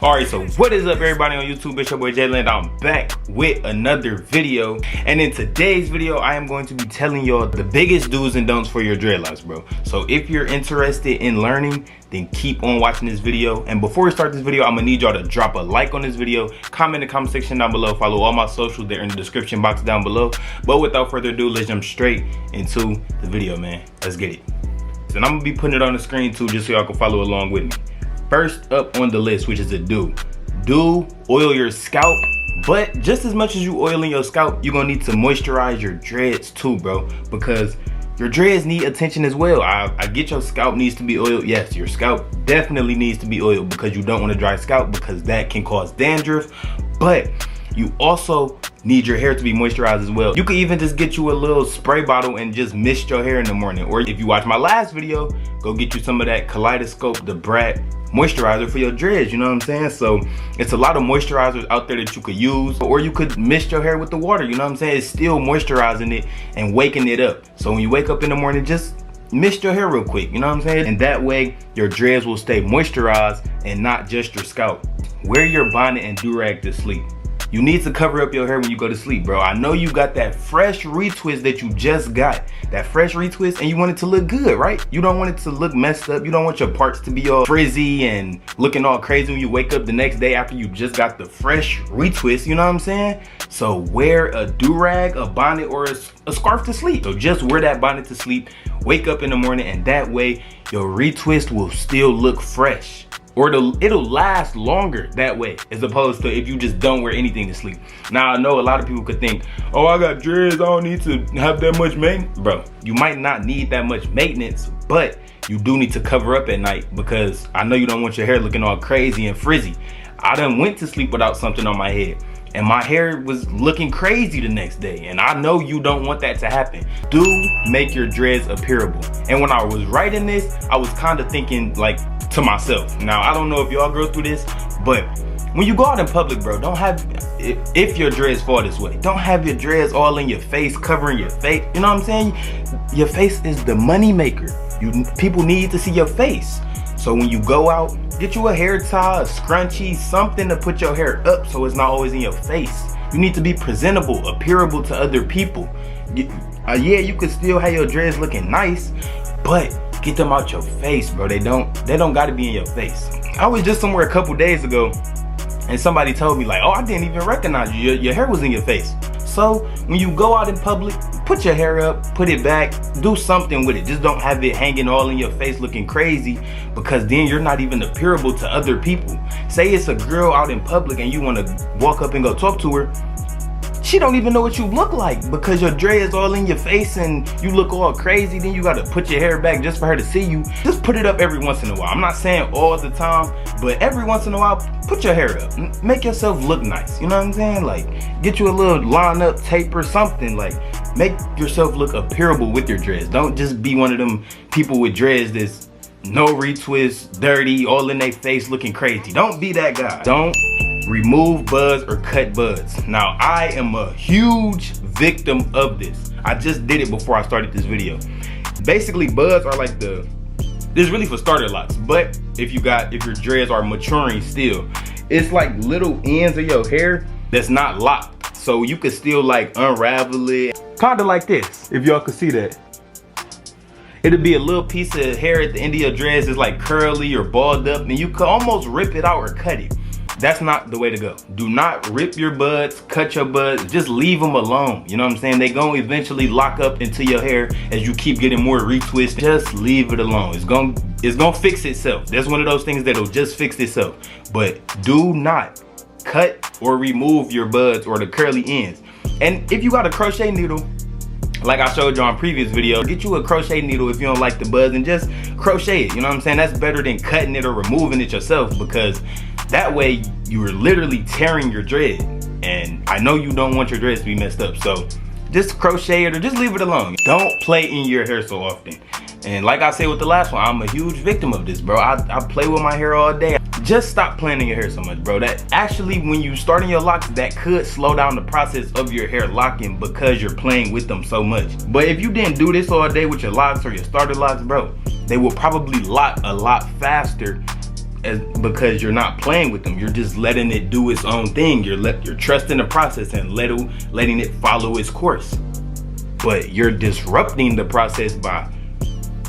Alright, so what is up everybody on YouTube? It's your boy Jayland. I'm back with another video, and in today's video I am going to be telling y'all the biggest do's and don'ts for your dreadlocks, bro. So if you're interested in learning, then keep on watching this video. And before we start this video, I'm gonna need y'all to drop a like on this video, comment in the comment section down below, follow all my socials, they're in the description box down below. But without further ado, let's jump straight into the video, man. Let's get it. And I'm gonna be putting it on the screen too, just so y'all can follow along with me. First up on the list, which is a do oil your scalp, but just as much as you oiling your scalp, you're gonna need to moisturize your dreads too, bro, because your dreads need attention as well. I get your scalp needs to be oiled. Yes, your scalp definitely needs to be oiled because you don't want a dry scalp, because that can cause dandruff. But you also need your hair to be moisturized as well. You could even just get you a little spray bottle and just mist your hair in the morning. Or if you watch my last video, go get you some of that Kaleidoscope, the Brat moisturizer for your dreads, you know what I'm saying? So it's a lot of moisturizers out there that you could use, or you could mist your hair with the water, you know what I'm saying? It's still moisturizing it and waking it up. So when you wake up in the morning, just mist your hair real quick, you know what I'm saying? And that way your dreads will stay moisturized and not just your scalp. Wear your bonnet and do-rag to sleep. You need to cover up your hair when you go to sleep, bro. I know you got that fresh retwist that you just got, that fresh retwist, and you want it to look good, right? You don't want it to look messed up. You don't want your parts to be all frizzy and looking all crazy when you wake up the next day after you just got the fresh retwist, you know what I'm saying? So wear a do-rag, a bonnet, or a scarf to sleep. So just wear that bonnet to sleep, wake up in the morning, and that way your retwist will still look fresh. Or it'll last longer that way, as opposed to if you just don't wear anything to sleep. Now, I know a lot of people could think, oh, I got dreads, I don't need to have that much maintenance. Bro, you might not need that much maintenance, but you do need to cover up at night, because I know you don't want your hair looking all crazy and frizzy. I done went to sleep without something on my head, and my hair was looking crazy the next day, and I know you don't want that to happen. Do make your dreads appearable. And when I was writing this, I was kind of thinking like to myself, now I don't know if y'all go through this, but when you go out in public, bro, don't have, if your dreads fall this way, don't have your dreads all in your face, covering your face, you know what I'm saying? Your face is the money maker. People need to see your face. So when you go out, get you a hair tie, a scrunchie, something to put your hair up so it's not always in your face. You need to be presentable, appearable to other people. Yeah, you could still have your dreads looking nice, but get them out your face, bro. They don't gotta be in your face. I was just somewhere a couple days ago and somebody told me like, oh, I didn't even recognize you. Your hair was in your face. So when you go out in public, put your hair up, put it back, do something with it. Just don't have it hanging all in your face looking crazy, because then you're not even appearable to other people. Say it's a girl out in public and you want to walk up and go talk to her. She don't even know what you look like because your dreads all in your face and you look all crazy. Then you got to put your hair back just for her to see you. Just put it up every once in a while. I'm not saying all the time, but every once in a while, put your hair up. Make yourself look nice. You know what I'm saying? Like, get you a little line up tape or something. Like, make yourself look appearable with your dreads. Don't just be one of them people with dreads that's no retwist, dirty, all in their face looking crazy. Don't be that guy. Don't remove buds or cut buds. Now, I am a huge victim of this. I just did it before I started this video. Basically, buds are like this is really for starter locks, but if your dreads are maturing still, it's like little ends of your hair that's not locked. So you could still like unravel it. Kind of like this, if y'all could see that. It'll be a little piece of hair at the end of your dreads that's like curly or balled up, and you could almost rip it out or cut it. That's not the way to go. Do not rip your buds, cut your buds, just leave them alone. You know what I'm saying? They gonna eventually lock up into your hair as you keep getting more retwists. Just leave it alone. It's gonna fix itself. That's one of those things that'll just fix itself. But do not cut or remove your buds or the curly ends. And if you got a crochet needle, like I showed you on previous video, get you a crochet needle if you don't like the buds and just crochet it. You know what I'm saying? That's better than cutting it or removing it yourself, because that way you're literally tearing your dread. And I know you don't want your dreads to be messed up, so just crochet it or just leave it alone. Don't play in your hair so often. And like I said with the last one, I'm a huge victim of this, bro. I play with my hair all day. Just stop playing in your hair so much, bro. That actually, when you starting your locks, that could slow down the process of your hair locking because you're playing with them so much. But if you didn't do this all day with your locks or your starter locks, bro, they will probably lock a lot faster because you're not playing with them. You're just letting it do its own thing. You're trusting the process and letting it follow its course. But you're disrupting the process by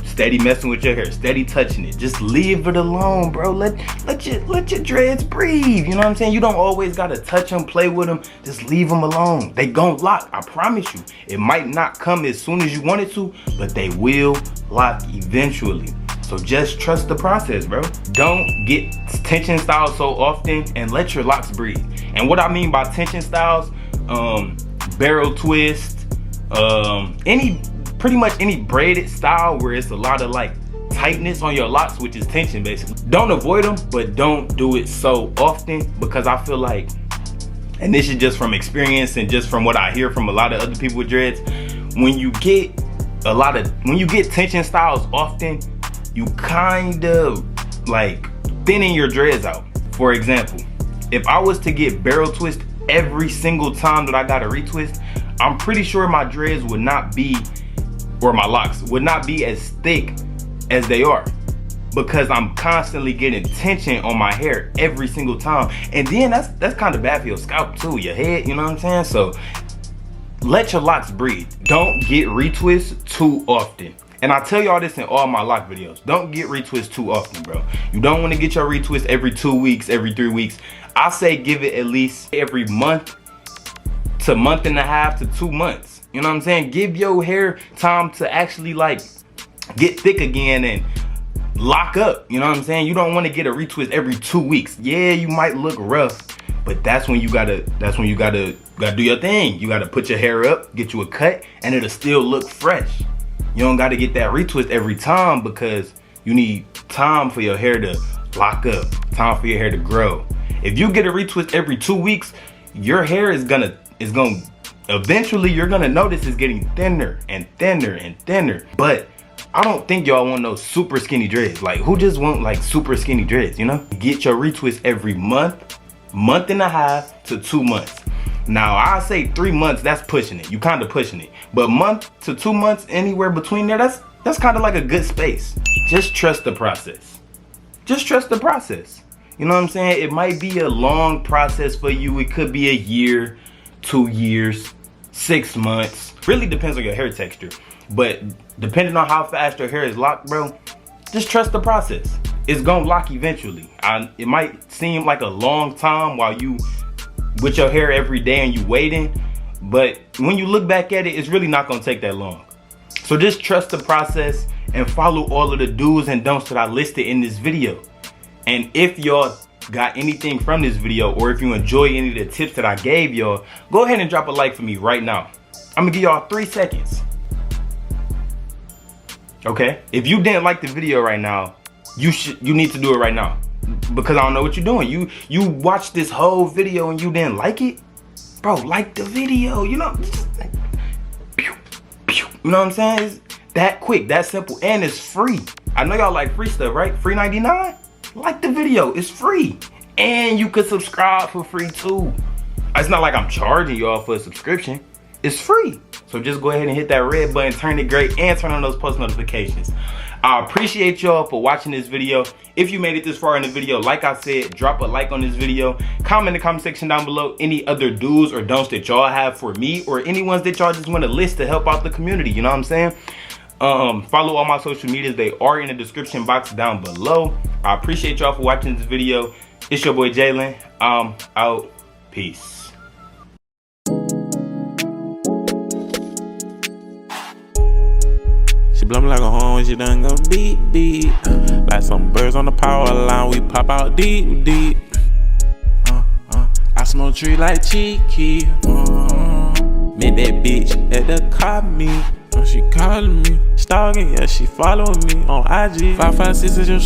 steady messing with your hair, steady touching it. Just leave it alone, bro. Let your dreads breathe. You know what I'm saying? You don't always gotta touch them, play with them. Just leave them alone. They gon' lock, I promise you. It might not come as soon as you want it to, but they will lock eventually. So just trust the process, bro. Don't get tension styles so often, and let your locks breathe. And what I mean by tension styles, barrel twist, pretty much any braided style where it's a lot of like tightness on your locks, which is tension basically. Don't avoid them, but don't do it so often, because I feel like, and this is just from experience and just from what I hear from a lot of other people with dreads, when you get tension styles often, you kind of like thinning your dreads out. For example, if I was to get barrel twist every single time that I got a retwist, I'm pretty sure my dreads would not be, or my locks would not be as thick as they are, because I'm constantly getting tension on my hair every single time. And then that's kind of bad for your scalp too, your head, you know what I'm saying? So let your locks breathe. Don't get retwists too often. And I tell y'all this in all my lock videos. Don't get retwists too often, bro. You don't want to get your retwist every 2 weeks, every 3 weeks. I say give it at least every month to month and a half to 2 months. You know what I'm saying? Give your hair time to actually like get thick again and lock up. You know what I'm saying? You don't want to get a retwist every 2 weeks. Yeah, you might look rough, but that's when you gotta do your thing. You gotta put your hair up, get you a cut, and it'll still look fresh. You don't gotta get that retwist every time, because you need time for your hair to lock up, time for your hair to grow. If you get a retwist every 2 weeks, your hair is gonna eventually you're gonna notice it's getting thinner and thinner and thinner. But I don't think y'all want no super skinny dreads. Like, who just want like super skinny dreads, you know? Get your retwist every month, month and a half to 2 months. Now I say 3 months, that's pushing it. You kind of pushing it. But month to 2 months, anywhere between there, that's kind of like a good space. Just trust the process. Just trust the process. You know what I'm saying? It might be a long process for you. It could be a year, 2 years, 6 months. Really depends on your hair texture. But depending on how fast your hair is locked, bro, just trust the process. It's gonna lock eventually. It might seem like a long time while you with your hair every day and you waiting, but when you look back at it, it's really not gonna take that long. So just trust the process and follow all of the do's and don'ts that I listed in this video. And if y'all got anything from this video, or if you enjoy any of the tips that I gave y'all, go ahead and drop a like for me right now. I'm gonna give y'all 3 seconds. Okay? If you didn't like the video right now, you need to do it right now, because I don't know what you're doing. You watched this whole video and you didn't like it? Bro, like the video, you know? Just like, pew, pew. You know what I'm saying? It's that quick, that simple, and it's free. I know y'all like free stuff, right? Free 99? Like the video, it's free. And you could subscribe for free too. It's not like I'm charging y'all for a subscription. It's free. So just go ahead and hit that red button, turn it gray, and turn on those post notifications. I appreciate y'all for watching this video. If you made it this far in the video, like I said, drop a like on this video. Comment in the comment section down below any other do's or don'ts that y'all have for me, or any ones that y'all just want to list to help out the community. You know what I'm saying? Follow all my social medias. They are in the description box down below. I appreciate y'all for watching this video. It's your boy Jalen. I'm out. Peace. Blow me like a horn when she done go beep beep. Like some birds on the power line, we pop out deep deep. I smoke tree like cheeky. Met that bitch at the cop me. She calling me, stalking, yeah, she following me on IG. 556 is your